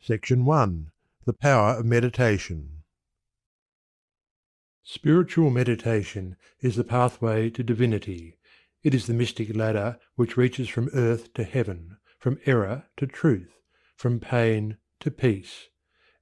Section 1. The Power of Meditation. Spiritual meditation is the pathway to divinity. It is the mystic ladder which reaches from earth to heaven, from error to truth, from pain to peace.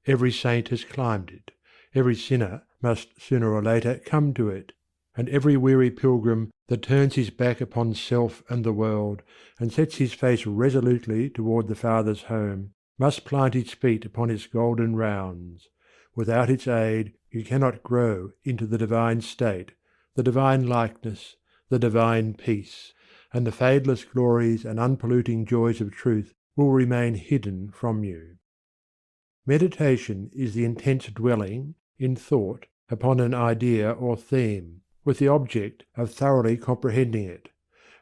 Every saint has climbed it. Every sinner must sooner or later come to it, and every weary pilgrim that turns his back upon self and the world, and sets his face resolutely toward the Father's home, must plant his feet upon its golden rounds. Without its aid you cannot grow into the divine state, the divine likeness, the divine peace, and the fadeless glories and unpolluting joys of truth will remain hidden from you. Meditation is the intense dwelling, in thought, upon an idea or theme, with the object of thoroughly comprehending it.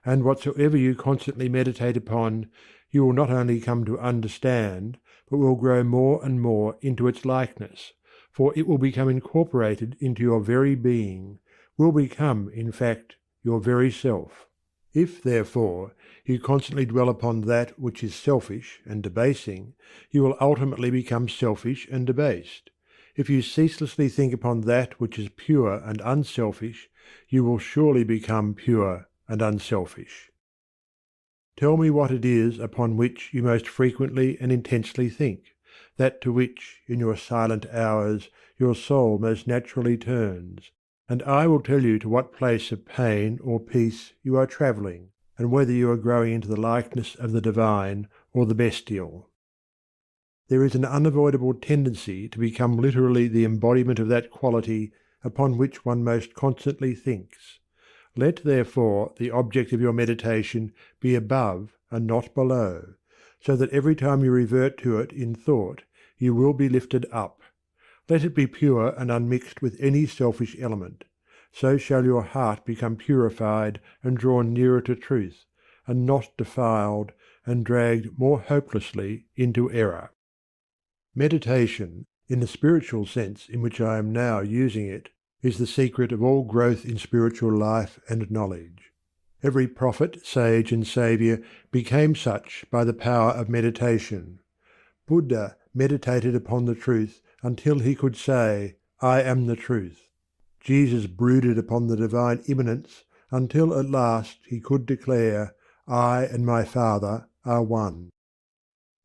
And whatsoever you constantly meditate upon, you will not only come to understand, but will grow more and more into its likeness, for it will become incorporated into your very being, will become, in fact, your very self. If, therefore, you constantly dwell upon that which is selfish and debasing, you will ultimately become selfish and debased. If you ceaselessly think upon that which is pure and unselfish, you will surely become pure and unselfish. Tell me what it is upon which you most frequently and intensely think, that to which, in your silent hours, your soul most naturally turns, and I will tell you to what place of pain or peace you are travelling, and whether you are growing into the likeness of the divine or the bestial. There is an unavoidable tendency to become literally the embodiment of that quality upon which one most constantly thinks. Let, therefore, the object of your meditation be above and not below, so that every time you revert to it in thought you will be lifted up. Let it be pure and unmixed with any selfish element. So shall your heart become purified and drawn nearer to truth, and not defiled and dragged more hopelessly into error. Meditation, in the spiritual sense in which I am now using it, is the secret of all growth in spiritual life and knowledge. Every prophet, sage, and saviour became such by the power of meditation. Buddha meditated upon the truth until he could say, "I am the truth." Jesus brooded upon the divine immanence until at last he could declare, "I and my Father are one."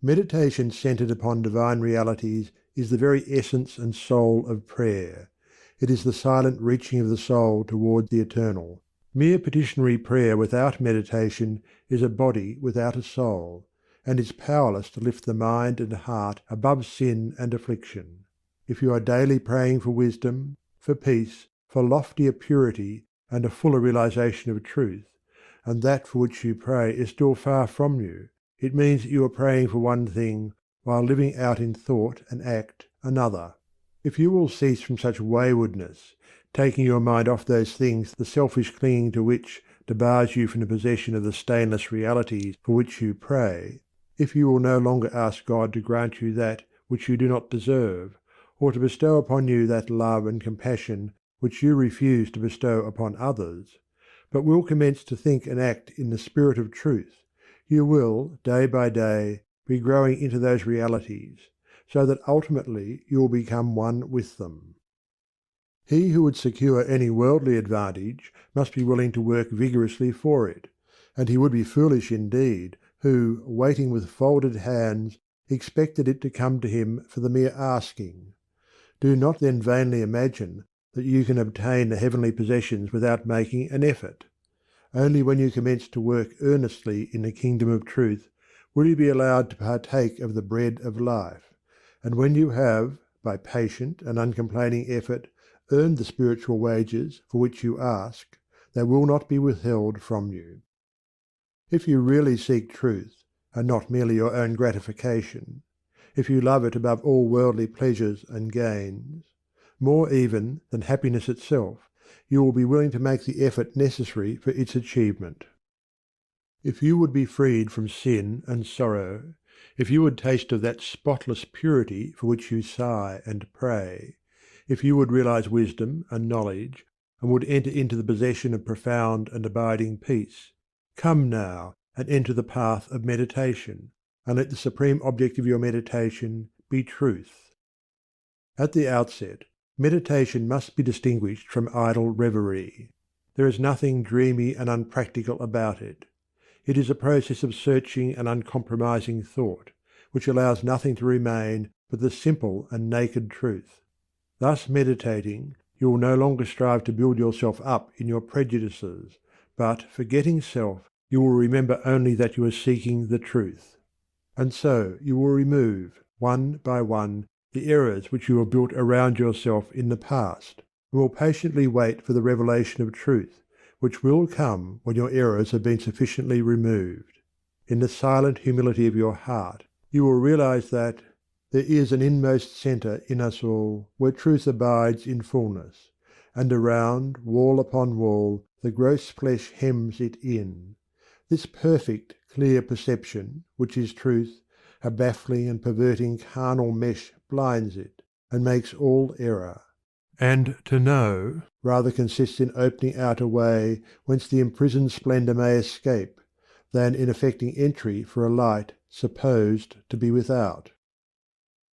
Meditation centred upon divine realities is the very essence and soul of prayer. It is the silent reaching of the soul toward the eternal. Mere petitionary prayer without meditation is a body without a soul, and is powerless to lift the mind and heart above sin and affliction. If you are daily praying for wisdom, for peace, for loftier purity and a fuller realization of truth, and that for which you pray is still far from you, it means that you are praying for one thing while living out in thought and act another. If you will cease from such waywardness, taking your mind off those things the selfish clinging to which debars you from the possession of the stainless realities for which you pray, if you will no longer ask God to grant you that which you do not deserve, or to bestow upon you that love and compassion which you refuse to bestow upon others, but will commence to think and act in the spirit of truth, you will, day by day, be growing into those realities, so that ultimately you will become one with them. He who would secure any worldly advantage must be willing to work vigorously for it, and he would be foolish indeed who, waiting with folded hands, expected it to come to him for the mere asking. Do not then vainly imagine that you can obtain the heavenly possessions without making an effort. Only when you commence to work earnestly in the kingdom of truth will you be allowed to partake of the bread of life, and when you have, by patient and uncomplaining effort, earned the spiritual wages for which you ask, they will not be withheld from you. If you really seek truth, and not merely your own gratification, if you love it above all worldly pleasures and gains, more even than happiness itself, you will be willing to make the effort necessary for its achievement. If you would be freed from sin and sorrow, if you would taste of that spotless purity for which you sigh and pray, if you would realize wisdom and knowledge, and would enter into the possession of profound and abiding peace, come now and enter the path of meditation, and let the supreme object of your meditation be truth. At the outset, meditation must be distinguished from idle reverie. There is nothing dreamy and unpractical about it. It is a process of searching and uncompromising thought, which allows nothing to remain but the simple and naked truth. Thus meditating, you will no longer strive to build yourself up in your prejudices, but, forgetting self, you will remember only that you are seeking the truth. And so you will remove, one by one, the errors which you have built around yourself in the past, and will patiently wait for the revelation of truth, which will come when your errors have been sufficiently removed. In the silent humility of your heart, you will realize that there is an inmost centre in us all where truth abides in fullness, and around, wall upon wall, the gross flesh hems it in. This perfect, clear perception, which is truth, a baffling and perverting carnal mesh blinds it, and makes all error. And to know rather consists in opening out a way whence the imprisoned splendour may escape, than in effecting entry for a light supposed to be without.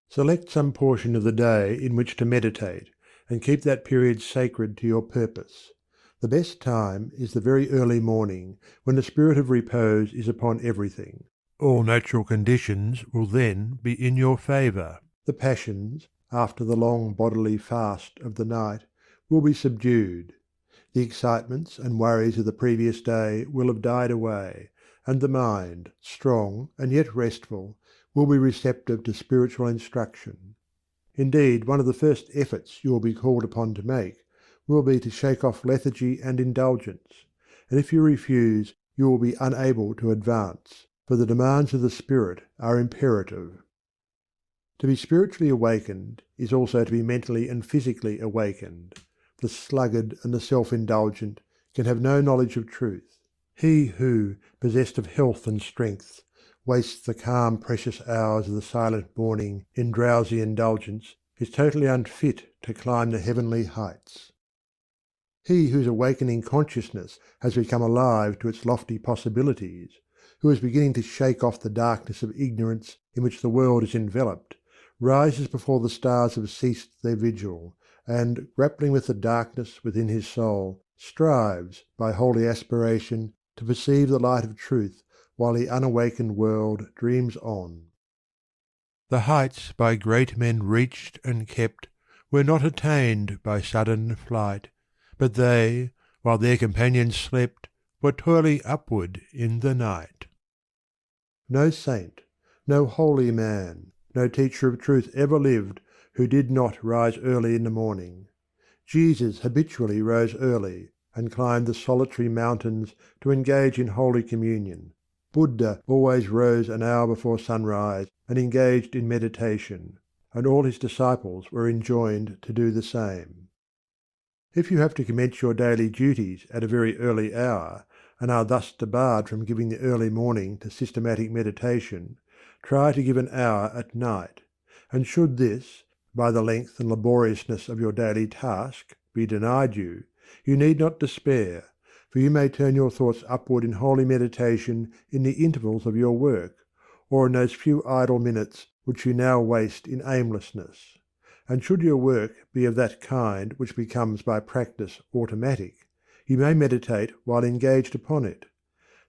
Select some portion of the day in which to meditate, and keep that period sacred to your purpose. The best time is the very early morning, when the spirit of repose is upon everything. All natural conditions will then be in your favour. The passions, after the long bodily fast of the night, will be subdued. The excitements and worries of the previous day will have died away, and the mind, strong and yet restful, will be receptive to spiritual instruction. Indeed, one of the first efforts you will be called upon to make will be to shake off lethargy and indulgence, and if you refuse, you will be unable to advance, for the demands of the spirit are imperative. To be spiritually awakened is also to be mentally and physically awakened. The sluggard and the self-indulgent can have no knowledge of truth. He who, possessed of health and strength, wastes the calm precious hours of the silent morning in drowsy indulgence is totally unfit to climb the heavenly heights. He whose awakening consciousness has become alive to its lofty possibilities, who is beginning to shake off the darkness of ignorance in which the world is enveloped, rises before the stars have ceased their vigil, and, grappling with the darkness within his soul, strives, by holy aspiration, to perceive the light of truth while the unawakened world dreams on. The heights by great men reached and kept were not attained by sudden flight, but they, while their companions slept, were toiling upward in the night. No saint, no holy man, no teacher of truth ever lived who did not rise early in the morning. Jesus habitually rose early, and climbed the solitary mountains to engage in holy communion. Buddha always rose an hour before sunrise and engaged in meditation, and all his disciples were enjoined to do the same. If you have to commence your daily duties at a very early hour, and are thus debarred from giving the early morning to systematic meditation, try to give an hour at night, and should this, by the length and laboriousness of your daily task, be denied you, you need not despair, for you may turn your thoughts upward in holy meditation in the intervals of your work, or in those few idle minutes which you now waste in aimlessness. And should your work be of that kind which becomes by practice automatic, you may meditate while engaged upon it.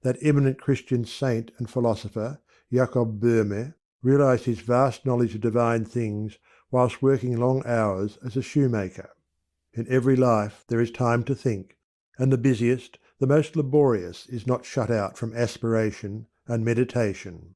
That eminent Christian saint and philosopher, Jacob Boehme, realized his vast knowledge of divine things whilst working long hours as a shoemaker. In every life there is time to think, and the busiest, the most laborious is not shut out from aspiration and meditation.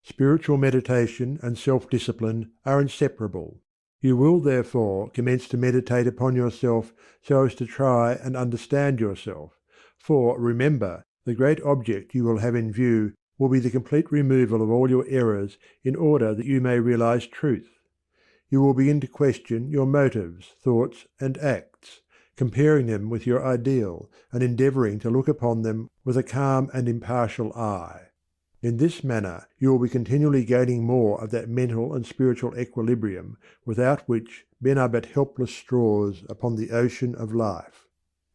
Spiritual meditation and self-discipline are inseparable. You will therefore commence to meditate upon yourself so as to try and understand yourself, for remember, the great object you will have in view will be the complete removal of all your errors in order that you may realize truth. You will begin to question your motives, thoughts, and acts, comparing them with your ideal, and endeavouring to look upon them with a calm and impartial eye. In this manner you will be continually gaining more of that mental and spiritual equilibrium without which men are but helpless straws upon the ocean of life.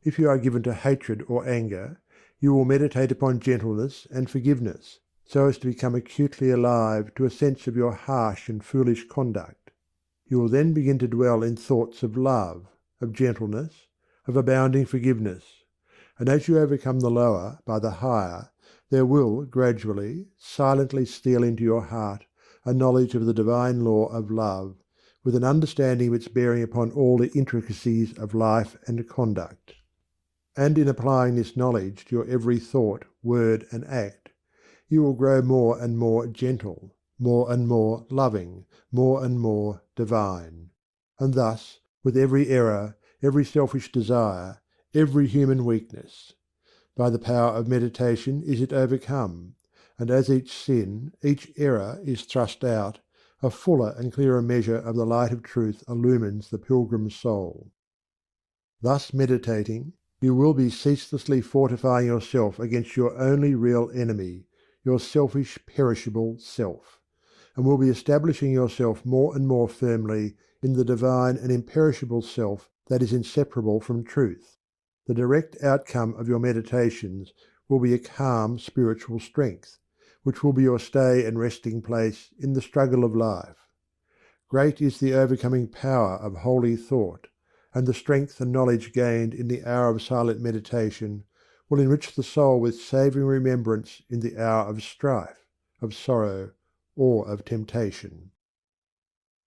If you are given to hatred or anger, you will meditate upon gentleness and forgiveness, so as to become acutely alive to a sense of your harsh and foolish conduct. You will then begin to dwell in thoughts of love, of gentleness, of abounding forgiveness, and as you overcome the lower by the higher, there will gradually, silently steal into your heart a knowledge of the divine law of love, with an understanding of its bearing upon all the intricacies of life and conduct. And in applying this knowledge to your every thought, word, and act, you will grow more and more gentle, more and more loving, more and more divine. And thus, with every error, every selfish desire, every human weakness, by the power of meditation is it overcome, and as each sin, each error is thrust out, a fuller and clearer measure of the light of truth illumines the pilgrim's soul. Thus meditating, you will be ceaselessly fortifying yourself against your only real enemy, your selfish, perishable self, and will be establishing yourself more and more firmly in the divine and imperishable self that is inseparable from truth. The direct outcome of your meditations will be a calm spiritual strength, which will be your stay and resting place in the struggle of life. Great is the overcoming power of holy thought, and the strength and knowledge gained in the hour of silent meditation will enrich the soul with saving remembrance in the hour of strife, of sorrow, or of temptation.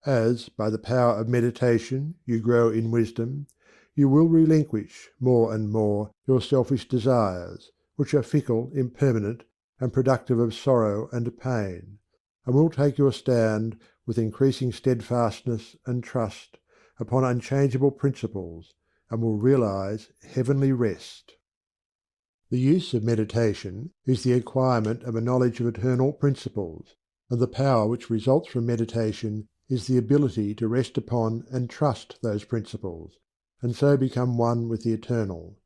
As, by the power of meditation, you grow in wisdom, you will relinquish, more and more, your selfish desires, which are fickle, impermanent, and productive of sorrow and pain, and will take your stand, with increasing steadfastness and trust, upon unchangeable principles, and will realize heavenly rest. The use of meditation is the acquirement of a knowledge of eternal principles, and the power which results from meditation is the ability to rest upon and trust those principles, and so become one with the eternal.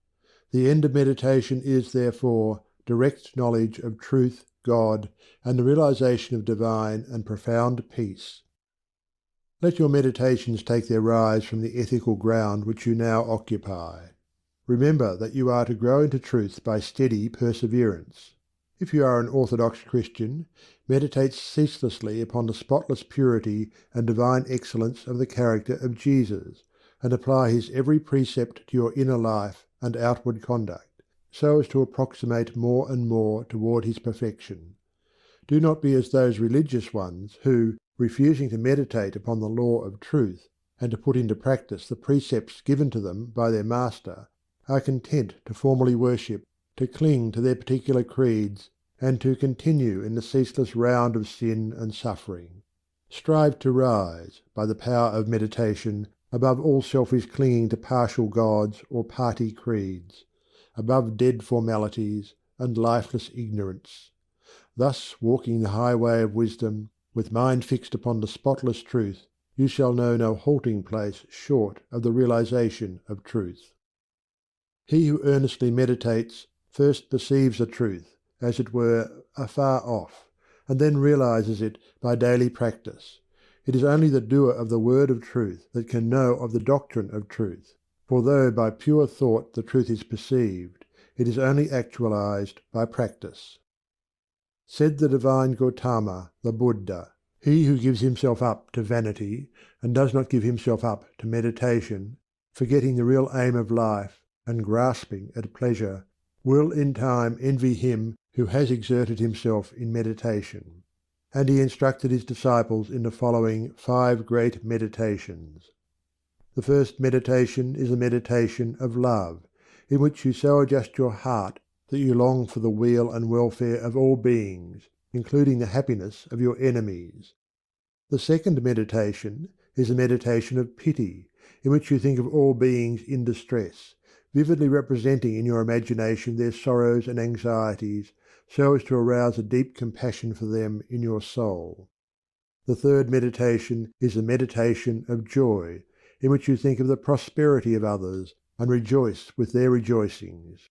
The end of meditation is, therefore, direct knowledge of truth, God, and the realization of divine and profound peace. Let your meditations take their rise from the ethical ground which you now occupy. Remember that you are to grow into truth by steady perseverance. If you are an orthodox Christian, meditate ceaselessly upon the spotless purity and divine excellence of the character of Jesus, and apply his every precept to your inner life and outward conduct, so as to approximate more and more toward his perfection. Do not be as those religious ones who, refusing to meditate upon the law of truth, and to put into practice the precepts given to them by their master, are content to formally worship, to cling to their particular creeds, and to continue in the ceaseless round of sin and suffering. Strive to rise, by the power of meditation, above all selfish clinging to partial gods or party creeds, above dead formalities and lifeless ignorance. Thus, walking the highway of wisdom, with mind fixed upon the spotless truth, you shall know no halting place short of the realization of truth. He who earnestly meditates first perceives the truth, as it were, afar off, and then realizes it by daily practice. It is only the doer of the word of truth that can know of the doctrine of truth, for though by pure thought the truth is perceived, it is only actualized by practice. Said the divine Gautama, the Buddha, "He who gives himself up to vanity, and does not give himself up to meditation, forgetting the real aim of life, and grasping at pleasure, will in time envy him who has exerted himself in meditation." And he instructed his disciples in the following 5 great meditations. The first meditation is the meditation of love, in which you so adjust your heart that you long for the weal and welfare of all beings, including the happiness of your enemies. The second meditation is the meditation of pity, in which you think of all beings in distress, vividly representing in your imagination their sorrows and anxieties, so as to arouse a deep compassion for them in your soul. The third meditation is the meditation of joy, in which you think of the prosperity of others, and rejoice with their rejoicings.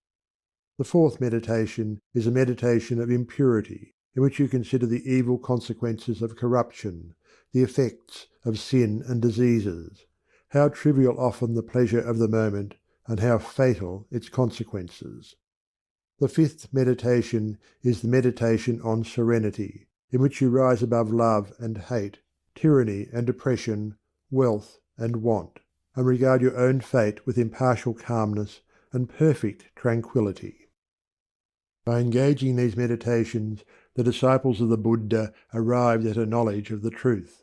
The fourth meditation is a meditation of impurity, in which you consider the evil consequences of corruption, the effects of sin and diseases, how trivial often the pleasure of the moment, and how fatal its consequences. The fifth meditation is the meditation on serenity, in which you rise above love and hate, tyranny and oppression, wealth and want, and regard your own fate with impartial calmness and perfect tranquillity. By engaging in these meditations, the disciples of the Buddha arrived at a knowledge of the truth.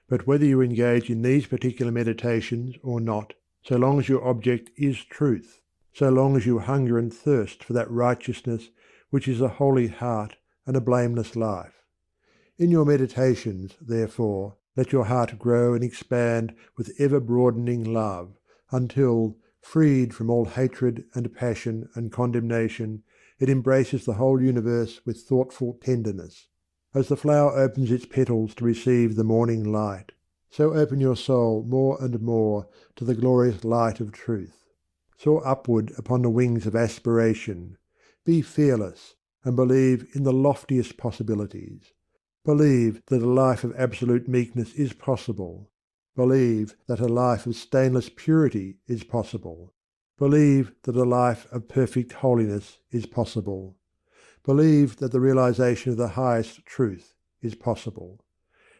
But whether you engage in these particular meditations or not, so long as your object is truth, so long as you hunger and thirst for that righteousness which is a holy heart and a blameless life. In your meditations, therefore, let your heart grow and expand with ever-broadening love, until, freed from all hatred and passion and condemnation, it embraces the whole universe with thoughtful tenderness. As the flower opens its petals to receive the morning light, so open your soul more and more to the glorious light of truth. Soar upward upon the wings of aspiration. Be fearless, and believe in the loftiest possibilities. Believe that a life of absolute meekness is possible. Believe that a life of stainless purity is possible. Believe that a life of perfect holiness is possible. Believe that the realization of the highest truth is possible.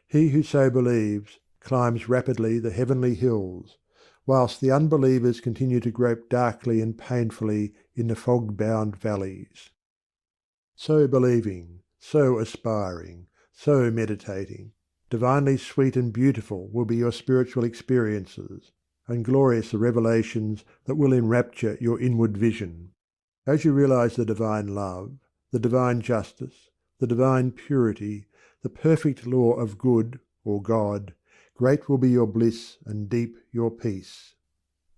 He who so believes climbs rapidly the heavenly hills, whilst the unbelievers continue to grope darkly and painfully in the fog-bound valleys. So believing, so aspiring, so meditating, divinely sweet and beautiful will be your spiritual experiences, and glorious the revelations that will enrapture your inward vision. As you realize the divine love, the divine justice, the divine purity, the perfect law of good or God, great will be your bliss and deep your peace.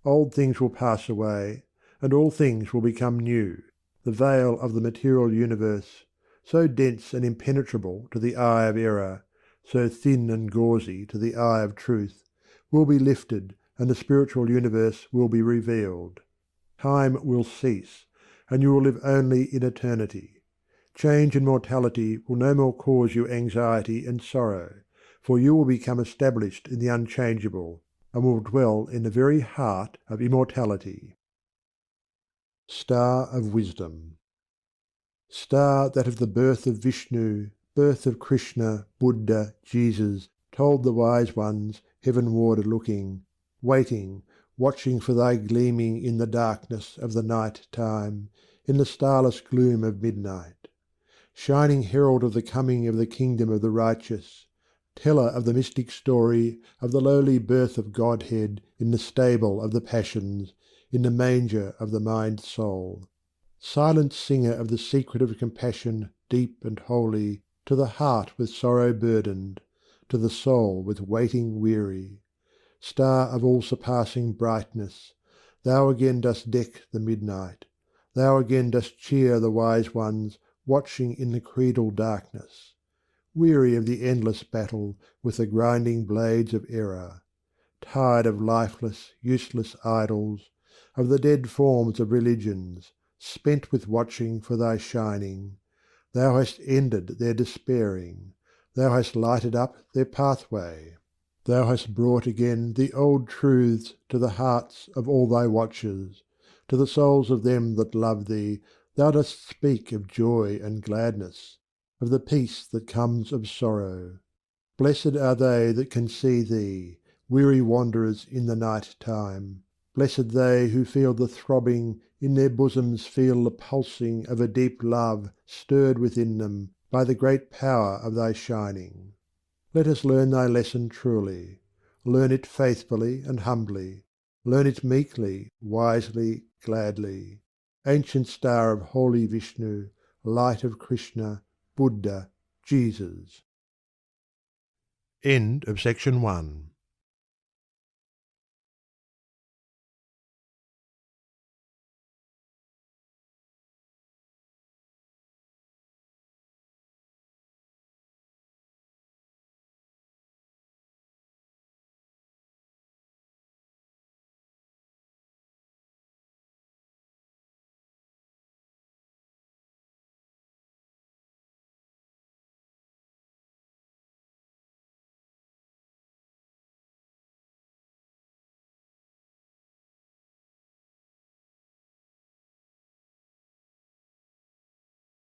Old things will pass away, and all things will become new. The veil of the material universe, so dense and impenetrable to the eye of error, so thin and gauzy to the eye of truth, will be lifted, and the spiritual universe will be revealed. Time will cease, and you will live only in eternity. Change and mortality will no more cause you anxiety and sorrow, for you will become established in the unchangeable, and will dwell in the very heart of immortality. Star of Wisdom. Star that of the birth of Vishnu, birth of Krishna, Buddha, Jesus, told the wise ones, heavenward looking, waiting, watching for thy gleaming in the darkness of the night time, in the starless gloom of midnight. Shining herald of the coming of the kingdom of the righteous, teller of the mystic story of the lowly birth of Godhead in the stable of the passions, in the manger of the mind-soul. Silent singer of the secret of compassion deep and holy, to the heart with sorrow burdened, to the soul with waiting weary. Star of all-surpassing brightness, thou again dost deck the midnight, thou again dost cheer the wise ones watching in the creedal darkness. Weary of the endless battle with the grinding blades of error, tired of lifeless, useless idols, of the dead forms of religions, spent with watching for thy shining, thou hast ended their despairing, thou hast lighted up their pathway. Thou hast brought again the old truths to the hearts of all thy watchers, to the souls of them that love thee thou dost speak of joy and gladness, of the peace that comes of sorrow. Blessed are they that can see thee, weary wanderers in the night time. Blessed they who feel the throbbing, in their bosoms feel the pulsing of a deep love stirred within them by the great power of thy shining. Let us learn thy lesson truly. Learn it faithfully and humbly. Learn it meekly, wisely, gladly. Ancient star of holy Vishnu, light of Krishna, Buddha, Jesus. End of section 1.